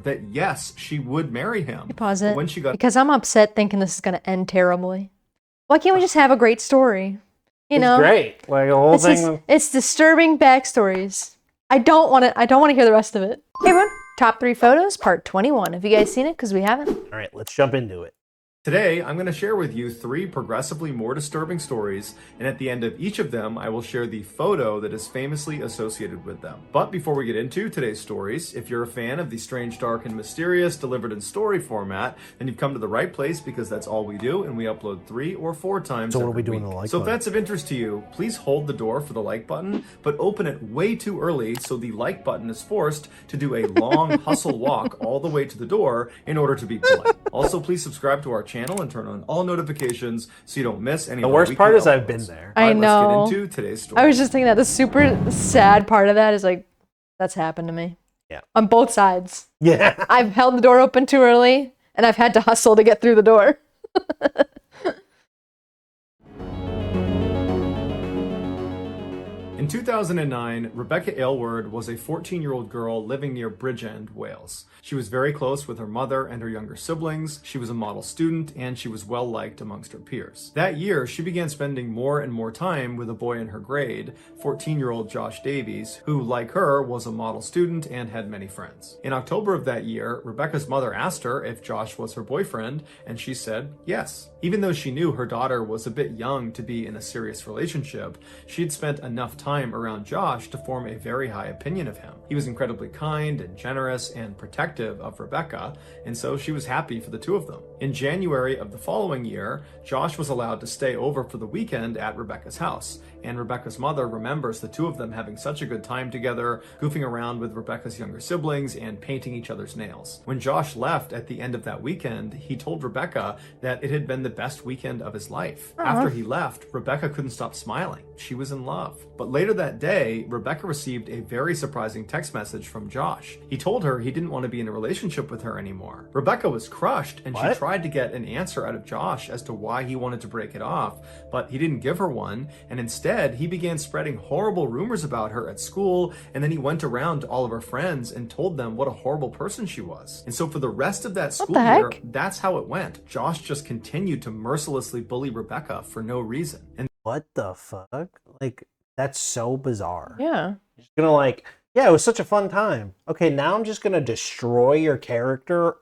that yes, she would marry him. Pause But it. when she got Because I'm upset thinking this is going to end terribly. Why can't we just have a great story? You know? It's great. Like the whole thing. It's disturbing backstories. I don't want to hear the rest of it. Hey everyone, top 3 photos, part 21. Have you guys seen it? Because we haven't. All right, let's jump into it. Today, I'm going to share with you 3 progressively more disturbing stories, and at the end of each of them, I will share the photo that is famously associated with them. But before we get into today's stories, if you're a fan of the strange, dark, and mysterious delivered in story format, then you've come to the right place because that's all we do, and we upload 3 or 4 times So what are every we doing week. the like So if button? that's of interest to you, please hold the door for the like button, but open it way too early so the like button is forced to do a long hustle walk all the way to the door in order to be polite. Also, please subscribe to our channel and turn on all notifications so you don't miss any The of our worst weekly part is I've uploads. been there. I All right, know. Let's get into today's story. I was just thinking that the super sad part of that is like, that's happened to me. Yeah. On both sides. Yeah. I've held the door open too early, and I've had to hustle to get through the door. In 2009, Rebecca Elward was a 14-year-old girl living near Bridgend, Wales. She was very close with her mother and her younger siblings. She was a model student, and she was well-liked amongst her peers. That year, she began spending more and more time with a boy in her grade, 14-year-old Josh Davies, who, like her, was a model student and had many friends. In October of that year, Rebecca's mother asked her if Josh was her boyfriend, and she said yes. Even though she knew her daughter was a bit young to be in a serious relationship, she'd spent enough time around Josh to form a very high opinion of him. He was incredibly kind and generous and protective of Rebecca, and so she was happy for the two of them. In January of the following year, Josh was allowed to stay over for the weekend at Rebecca's house, and Rebecca's mother remembers the two of them having such a good time together, goofing around with Rebecca's younger siblings and painting each other's nails. When Josh left at the end of that weekend, he told Rebecca that it had been the best weekend of his life. After he left, Rebecca couldn't stop smiling. She was in love. But later that day, Rebecca received a very surprising text message from Josh. He told her he didn't want to be in a relationship with her anymore. Rebecca was crushed, and she tried to get an answer out of Josh as to why he wanted to break it off, but he didn't give her one, and instead, he began spreading horrible rumors about her at school, and then he went around to all of her friends and told them what a horrible person she was. And so for the rest of that school year, that's how it went. Josh just continued to mercilessly bully Rebecca for no reason. And What the fuck? Like, that's so bizarre. Yeah. Just gonna like, yeah, it was such a fun time. Okay, now I'm just gonna destroy your character in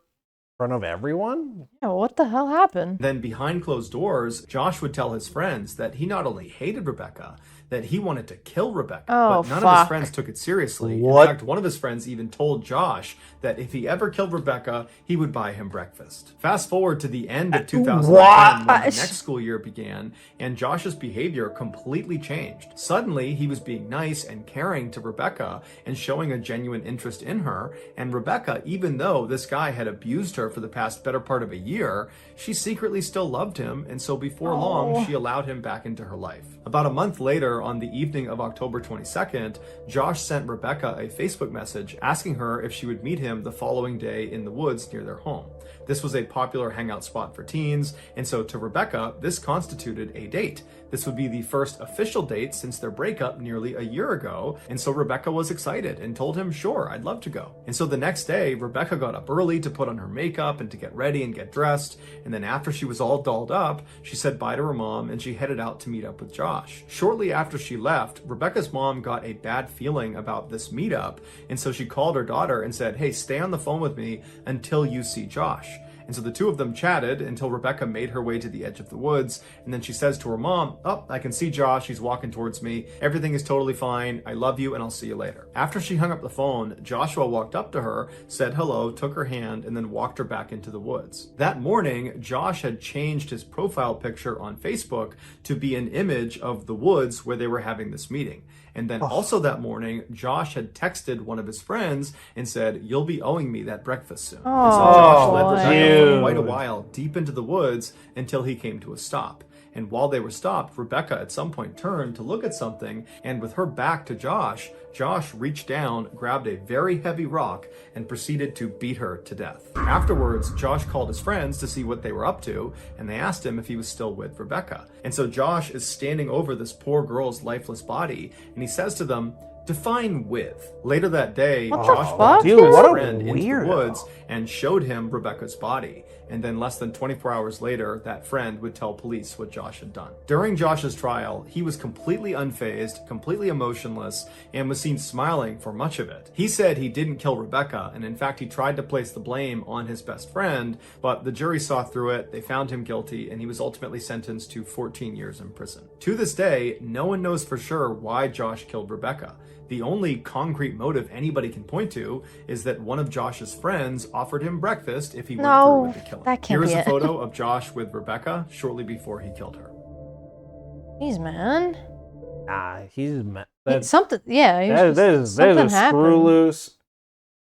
front of everyone? Yeah, what the hell happened? then behind closed doors, Josh would tell his friends that he not only hated Rebecca, that he wanted to kill Rebecca. Oh, but none of his fuck. friends took it seriously. What? In fact, one of his friends even told Josh that if he ever killed Rebecca, he would buy him breakfast. Fast forward to the end of 2010 when the next school year began, and Josh's behavior completely changed. Suddenly, he was being nice and caring to Rebecca and showing a genuine interest in her, and Rebecca, even though this guy had abused her for the past better part of a year, she secretly still loved him, and so before long, she allowed him back into her life. About a month later, on the evening of October 22nd, Josh sent Rebecca a Facebook message asking her if she would meet him the following day in the woods near their home. This was a popular hangout spot for teens, and so to Rebecca, this constituted a date. This would be the first official date since their breakup nearly a year ago, and so Rebecca was excited and told him, sure, I'd love to go. And so the next day, Rebecca got up early to put on her makeup and to get ready and get dressed, and then after she was all dolled up, she said bye to her mom and she headed out to meet up with Josh. Shortly after she left, Rebecca's mom got a bad feeling about this meetup, and so she called her daughter and said, hey, stay on the phone with me until you see Josh. And so the two of them chatted until Rebecca made her way to the edge of the woods, and then she says to her mom, oh, I can see Josh, he's walking towards me, everything is totally fine, I love you, and I'll see you later. After she hung up the phone, Joshua walked up to her, said hello, took her hand, and then walked her back into the woods. That morning, Josh had changed his profile picture on Facebook to be an image of the woods where they were having this meeting. And then also that morning, Josh had texted one of his friends and said, you'll be owing me that breakfast soon. And so Josh led Rebecca for quite a while deep into the woods until he came to a stop. And while they were stopped, Rebecca at some point turned to look at something, and with her back to Josh, Josh reached down, grabbed a very heavy rock, and proceeded to beat her to death. Afterwards, Josh called his friends to see what they were up to, and they asked him if he was still with Rebecca. And so Josh is standing over this poor girl's lifeless body, and he says to them, Define with. Later that day, What the Josh fuck, walked dude? his What a friend into the weirdo. woods and showed him Rebecca's body. And then less than 24 hours later, that friend would tell police what Josh had done. During Josh's trial, he was completely unfazed, completely emotionless, and was seen smiling for much of it. He said he didn't kill Rebecca, and in fact, he tried to place the blame on his best friend, but the jury saw through it, they found him guilty, and he was ultimately sentenced to 14 years in prison. To this day, no one knows for sure why Josh killed Rebecca. The only concrete motive anybody can point to is that one of Josh's friends offered him breakfast if he went through with the killing. That can't Here's be a it. photo of Josh with Rebecca shortly before he killed her. Jeez, man. Nah, he's mad. Something, yeah. he was That just- is something a screw happened. loose.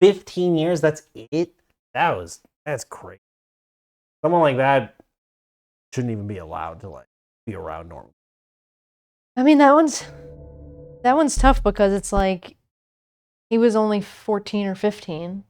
15 years, that's it? That's crazy. Someone like that shouldn't even be allowed to like be around normal. I mean, that one's tough because it's like he was only 14 or 15.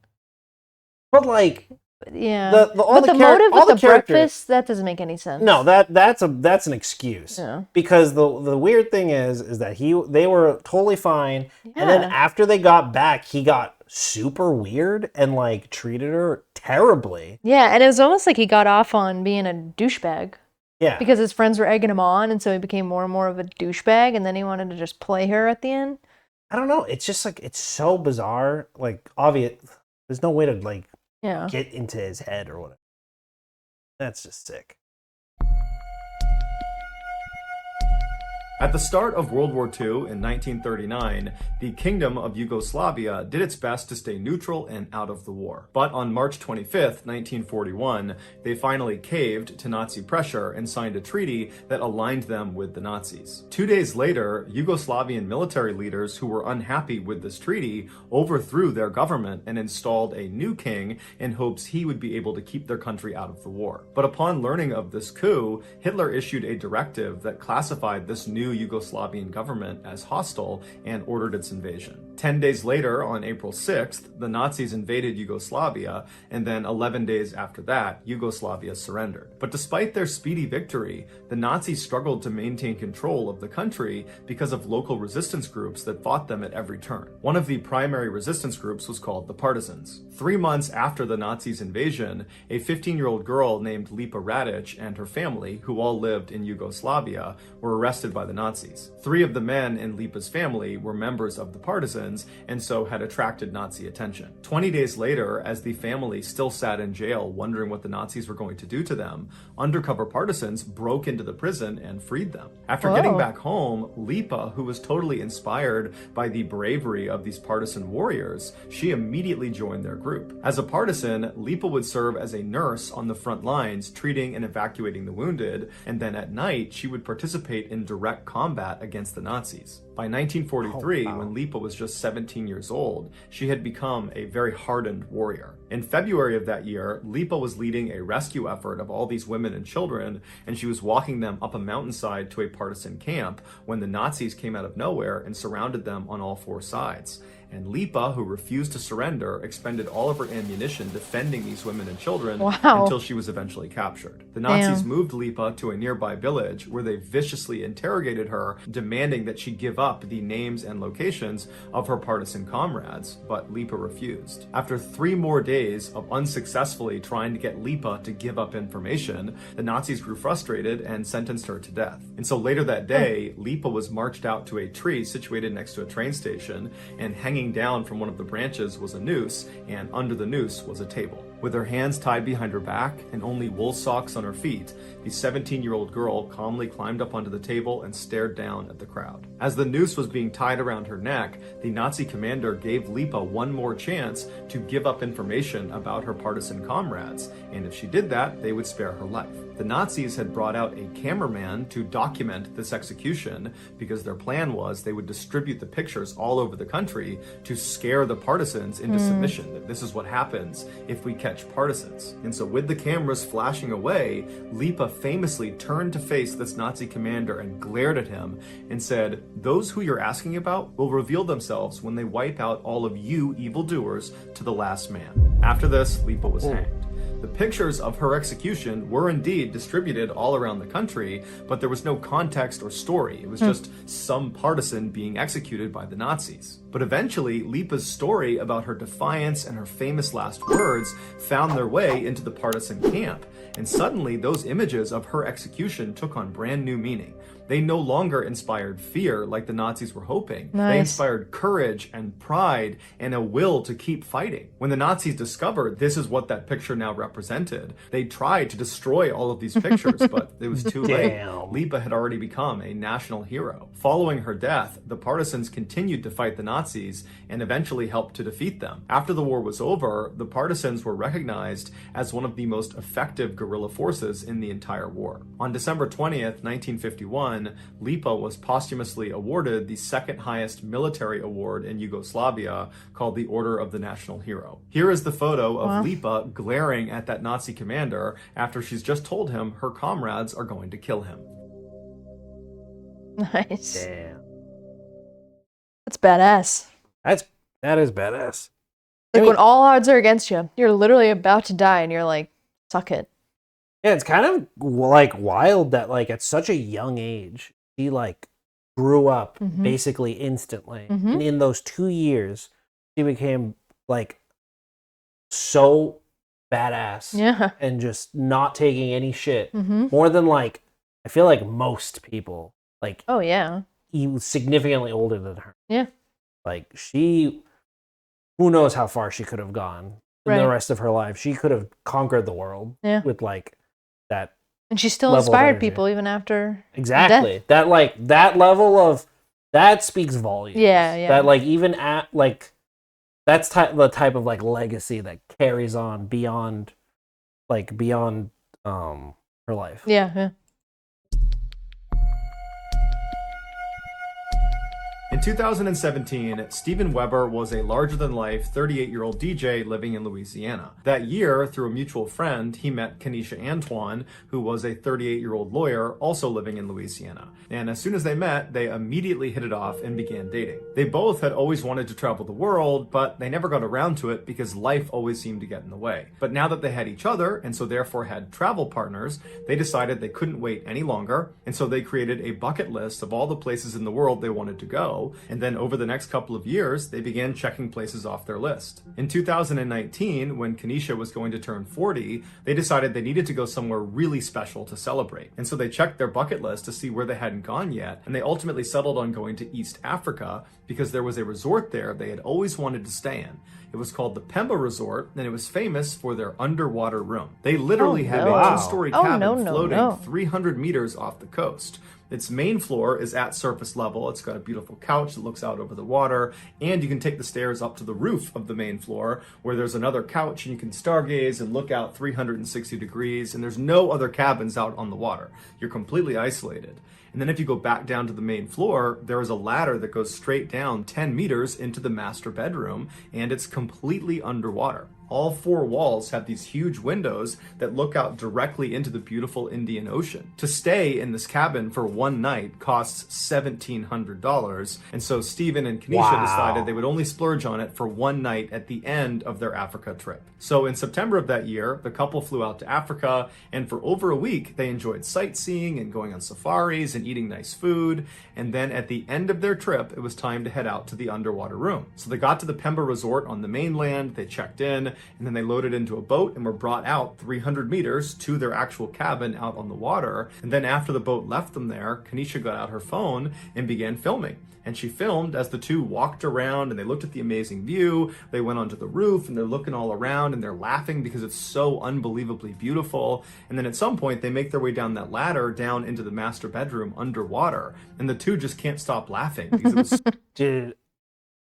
But like, But yeah. all but the the motive all with the characters- breakfast, that doesn't make any sense. No, that's an excuse. Yeah. Because the weird thing is that they were totally fine, and then Yeah. after they got back, he got super weird and like treated her terribly. Yeah, and it was almost like he got off on being a douchebag Yeah. because his friends were egging him on, and so he became more and more of a douchebag, and then he wanted to just play her at the end. I don't know. It's just like it's so bizarre. Like obvious, there's no way to like Yeah. get into his head or whatever. That's just sick. At the start of World War II in 1939, the Kingdom of Yugoslavia did its best to stay neutral and out of the war. But on March 25th, 1941, they finally caved to Nazi pressure and signed a treaty that aligned them with the Nazis. 2 days later, Yugoslavian military leaders who were unhappy with this treaty overthrew their government and installed a new king in hopes he would be able to keep their country out of the war. But upon learning of this coup, Hitler issued a directive that classified this new Yugoslavian government as hostile and ordered its invasion. 10 days later, on April 6th, the Nazis invaded Yugoslavia, and then 11 days after that, Yugoslavia surrendered. But despite their speedy victory, the Nazis struggled to maintain control of the country because of local resistance groups that fought them at every turn. One of the primary resistance groups was called the Partisans. 3 months after the Nazis' invasion, a 15-year-old girl named Lepa Radic and her family, who all lived in Yugoslavia, were arrested by the Nazis. 3 of the men in Lepa's family were members of the Partisans and so had attracted Nazi attention. 20 days later, as the family still sat in jail wondering what the Nazis were going to do to them, undercover partisans broke into the prison and freed them. After getting Whoa. back home, Lepa, who was totally inspired by the bravery of these partisan warriors, she immediately joined their group. As a partisan, Lepa would serve as a nurse on the front lines, treating and evacuating the wounded, and then at night, she would participate in direct combat against the Nazis. By 1943, when Lepa was just 17 years old, she had become a very hardened warrior. In February of that year, Lepa was leading a rescue effort of all these women and children, and she was walking them up a mountainside to a partisan camp when the Nazis came out of nowhere and surrounded them on all 4 sides. And Lepa, who refused to surrender, expended all of her ammunition defending these women and children until she was eventually captured. The Nazis moved Lepa to a nearby village where they viciously interrogated her, demanding that she give up the names and locations of her partisan comrades, but Lepa refused. After 3 more days of unsuccessfully trying to get Lepa to give up information, the Nazis grew frustrated and sentenced her to death. And so later that day, Lepa was marched out to a tree situated next to a train station, and hanging down from one of the branches was a noose, and under the noose was a table. With her hands tied behind her back and only wool socks on her feet, the 17-year-old girl calmly climbed up onto the table and stared down at the crowd. As the noose was being tied around her neck, the Nazi commander gave Lepa one more chance to give up information about her partisan comrades, and if she did that, they would spare her life. The Nazis had brought out a cameraman to document this execution because their plan was they would distribute the pictures all over the country to scare the partisans into submission, that this is what happens if we catch partisans. And so with the cameras flashing away, Lepa famously turned to face this Nazi commander and glared at him and said, "Those who you're asking about will reveal themselves when they wipe out all of you evildoers to the last man." After this, Lepa was hanged. The pictures of her execution were indeed distributed all around the country, but there was no context or story. It was just some partisan being executed by the Nazis. But eventually, Lepa's story about her defiance and her famous last words found their way into the partisan camp. And suddenly, those images of her execution took on brand new meaning. They no longer inspired fear like the Nazis were hoping. Nice. They inspired courage and pride and a will to keep fighting. When the Nazis discovered this is what that picture now represented, they tried to destroy all of these pictures, but it was too late. Lepa had already become a national hero. Following her death, the partisans continued to fight the Nazis and eventually helped to defeat them. After the war was over, the partisans were recognized as one of the most effective guerrilla forces in the entire war. On December 20th, 1951, Lepa was posthumously awarded the second highest military award in Yugoslavia, called the Order of the National Hero. Here is the photo of Lepa glaring at that Nazi commander after she's just told him her comrades are going to kill him. Nice. Damn. That's badass. That is badass. Like when all odds are against you, you're literally about to die and you're like, suck it. Yeah, it's kind of like wild that like at such a young age, she like grew up basically instantly. And in those 2 years, she became like so badass. Yeah. And just not taking any shit. More than like, I feel like most people, like, Oh, yeah. significantly older than her. Yeah. Like she, who knows how far she could have gone in the rest of her life. She could have conquered the world with like that. And she still level of inspired energy. people even after Exactly. death. That like that level of that speaks volumes. Yeah, yeah. That like even at like that's the type of like legacy that carries on beyond her life. Yeah, yeah. In 2017, Steven Weber was a larger-than-life 38-year-old DJ living in Louisiana. That year, through a mutual friend, he met Kenesha Antoine, who was a 38-year-old lawyer also living in Louisiana. And as soon as they met, they immediately hit it off and began dating. They both had always wanted to travel the world, but they never got around to it because life always seemed to get in the way. But now that they had each other, and so therefore had travel partners, they decided they couldn't wait any longer, and so they created a bucket list of all the places in the world they wanted to go. And then over the next couple of years, they began checking places off their list. In 2019, when Kenesha was going to turn 40, they decided they needed to go somewhere really special to celebrate. And so they checked their bucket list to see where they hadn't gone yet, and they ultimately settled on going to East Africa because there was a resort there they had always wanted to stay in. It was called the Pemba Resort, and it was famous for their underwater room. They literally have a two-story cabin floating 300 meters off the coast. Its main floor is at surface level. It's got a beautiful couch that looks out over the water, and you can take the stairs up to the roof of the main floor where there's another couch and you can stargaze and look out 360 degrees, and there's no other cabins out on the water. You're completely isolated. And then if you go back down to the main floor, there is a ladder that goes straight down 10 meters into the master bedroom, and it's completely underwater. All four walls have these huge windows that look out directly into the beautiful Indian Ocean. To stay in this cabin for one night costs $1,700, and so Steven and Kenesha decided they would only splurge on it for one night at the end of their Africa trip. So in September of that year, the couple flew out to Africa, and for over a week, they enjoyed sightseeing and going on safaris and eating nice food, and then at the end of their trip, it was time to head out to the underwater room. So they got to the Pemba Resort on the mainland, they checked in, and then they loaded into a boat and were brought out 300 meters to their actual cabin out on the water. And then after the boat left them there, Kenesha got out her phone and began filming. And she filmed as the two walked around and they looked at the amazing view. They went onto the roof and they're looking all around and they're laughing because it's so unbelievably beautiful. And then at some point they make their way down that ladder down into the master bedroom underwater. And the two just can't stop laughing because it was... Dude.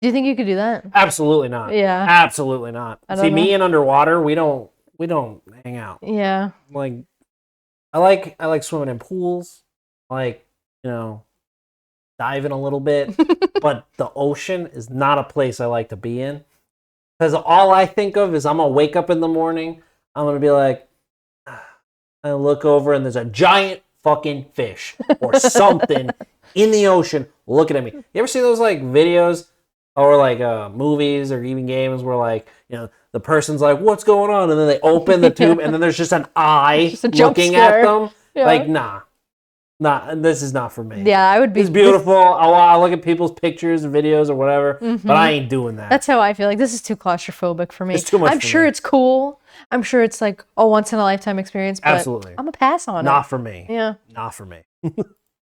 Do you think you could do that? Absolutely not. Yeah. Absolutely not. See, me and underwater, we don't hang out. Yeah. Like I like swimming in pools. I like, diving a little bit. But the ocean is not a place I like to be in. Because all I think of is I'm going to wake up in the morning, I'm going to be like, I look over and there's a giant fucking fish or something in the ocean looking at me. You ever see those like videos or like movies or even games where like, the person's like, what's going on? And then they open the tube and then there's just an eye just a looking scare. at them. Yeah. Like, nah. This is not for me. Yeah, I would be. It's beautiful. I'll look at people's pictures and videos or whatever, but I ain't doing that. That's how I feel. Like, this is too claustrophobic for me. It's too much I'm for sure me. it's cool. I'm sure it's like a once in a lifetime experience. But Absolutely. I'm a pass on it. Not for me. Yeah. Not for me.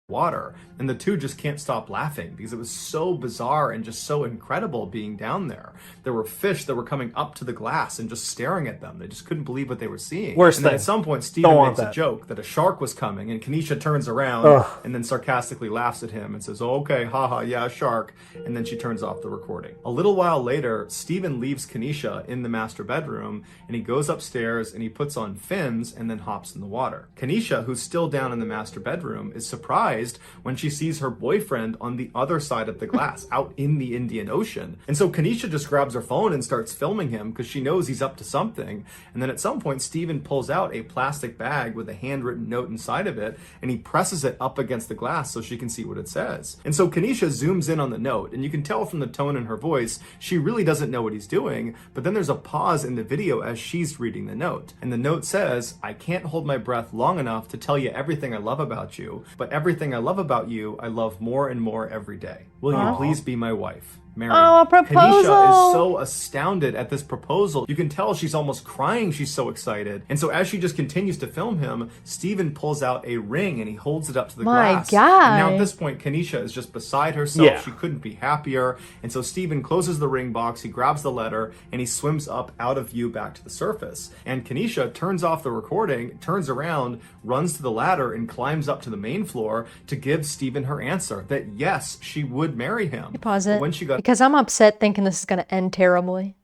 water, and the two just can't stop laughing because it was so bizarre and just so incredible being down there. There were fish that were coming up to the glass and just staring at them. They just couldn't believe what they were seeing. Worst and then thing. at some point, Steven makes a joke that a shark was coming, and Kenesha turns around and then sarcastically laughs at him and says, "Oh, okay, haha, yeah, shark," and then she turns off the recording. A little while later, Steven leaves Kenesha in the master bedroom, and he goes upstairs and he puts on fins and then hops in the water. Kenesha, who's still down in the master bedroom, is surprised when she sees her boyfriend on the other side of the glass, out in the Indian Ocean. And so Kenesha just grabs her phone and starts filming him because she knows he's up to something. And then at some point, Steven pulls out a plastic bag with a handwritten note inside of it, and he presses it up against the glass so she can see what it says. And so Kenesha zooms in on the note, and you can tell from the tone in her voice, she really doesn't know what he's doing, but then there's a pause in the video as she's reading the note. And the note says, "I can't hold my breath long enough to tell you everything I love about you, but everything I love about you, I love more and more every day. Will you please be my wife? Marry me." Oh, a proposal! Kenesha is so astounded at this proposal. You can tell she's almost crying. She's so excited. And so as she just continues to film him, Steven pulls out a ring and he holds it up to the glass. God. And now at this point, Kenesha is just beside herself. Yeah. She couldn't be happier. And so Steven closes the ring box, he grabs the letter, and he swims up out of view back to the surface. And Kenesha turns off the recording, turns around, runs to the ladder, and climbs up to the main floor to give Steven her answer that yes, she would marry him. Pause it. But when she got because I'm upset thinking this is going to end terribly.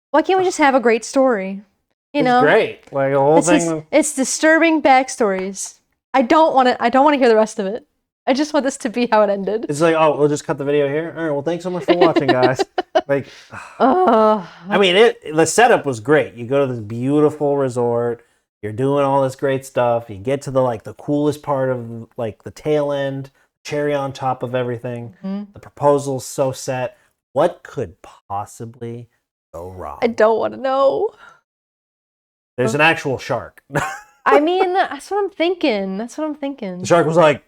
Why can't we just have a great story? You know, great. Like the whole thing. It's disturbing backstories. I don't want to hear the rest of it. I just want this to be how it ended. It's like, oh, we'll just cut the video here. All right. Well, thanks so much for watching, guys. Like, I mean, the setup was great. You go to this beautiful resort. You're doing all this great stuff. You get to the coolest part of the tail end, cherry on top of everything. The proposal's so set. What could possibly go wrong? I don't want to know. There's an actual shark. I mean, that's what I'm thinking. The shark was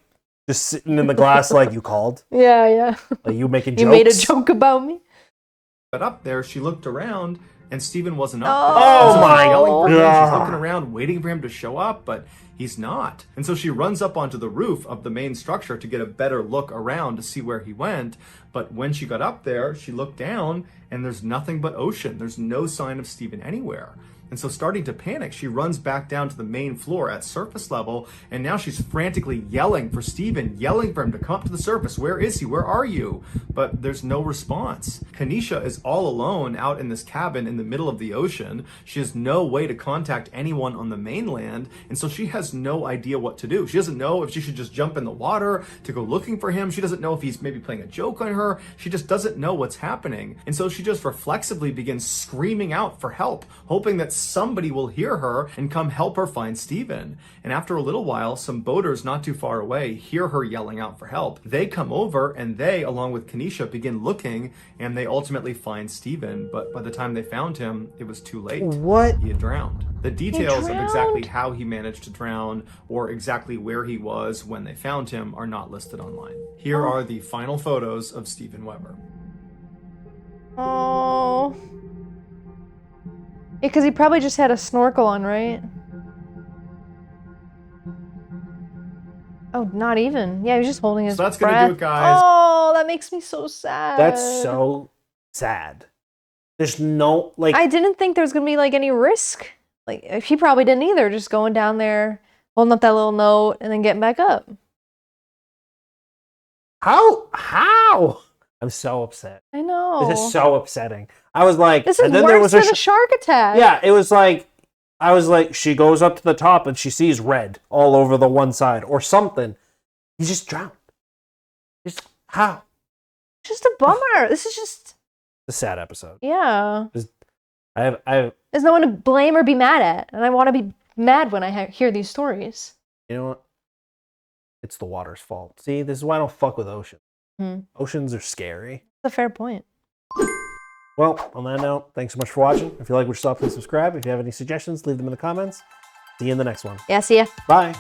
just sitting in the glass like, you called? Yeah. Like, you making jokes? You made a joke about me? But up there, she looked around and Steven wasn't up Oh, there. oh So my she's yelling for him. God. She's looking around, waiting for him to show up, but he's not. And so she runs up onto the roof of the main structure to get a better look around to see where he went. But when she got up there, she looked down and there's nothing but ocean. There's no sign of Steven anywhere. And so starting to panic, she runs back down to the main floor at surface level, and now she's frantically yelling for Steven, yelling for him to come up to the surface. Where is he? Where are you? But there's no response. Kenesha is all alone out in this cabin in the middle of the ocean. She has no way to contact anyone on the mainland, and so she has no idea what to do. She doesn't know if she should just jump in the water to go looking for him. She doesn't know if he's maybe playing a joke on her. She just doesn't know what's happening. And so she just reflexively begins screaming out for help, hoping that somebody will hear her and come help her find Steven. And after a little while, some boaters not too far away hear her yelling out for help. They come over and they, along with Kenesha, begin looking, and they ultimately find Steven. But by the time they found him, it was too late. What? He had drowned. The details of drowned? exactly how he managed to drown or exactly where he was when they found him are not listed online. Here are the final photos of Steven Weber. Oh. Because he probably just had a snorkel on, right? Oh, not even. Yeah, he was just holding his So that's breath. gonna do it, guys. Oh, that makes me so sad. That's so sad. There's no, I didn't think there was going to be, any risk. He probably didn't either, just going down there, holding up that little note, and then getting back up. How? I'm so upset. I know. This is so upsetting. I was like, This is and then worse there was than a shark attack. Yeah, it was like, I was like, she goes up to the top and she sees red all over the one side or something. He just drowned. Just how? Just a bummer. This is just... A sad episode. Yeah. I have. There's no one to blame or be mad at. And I want to be mad when I hear these stories. You know what? It's the water's fault. See, this is why I don't fuck with oceans. Oceans are scary. That's a fair point. Well, on that note, thanks so much for watching. If you like what you saw, please subscribe. If you have any suggestions, leave them in the comments. See you in the next one. Yeah, see ya. Bye.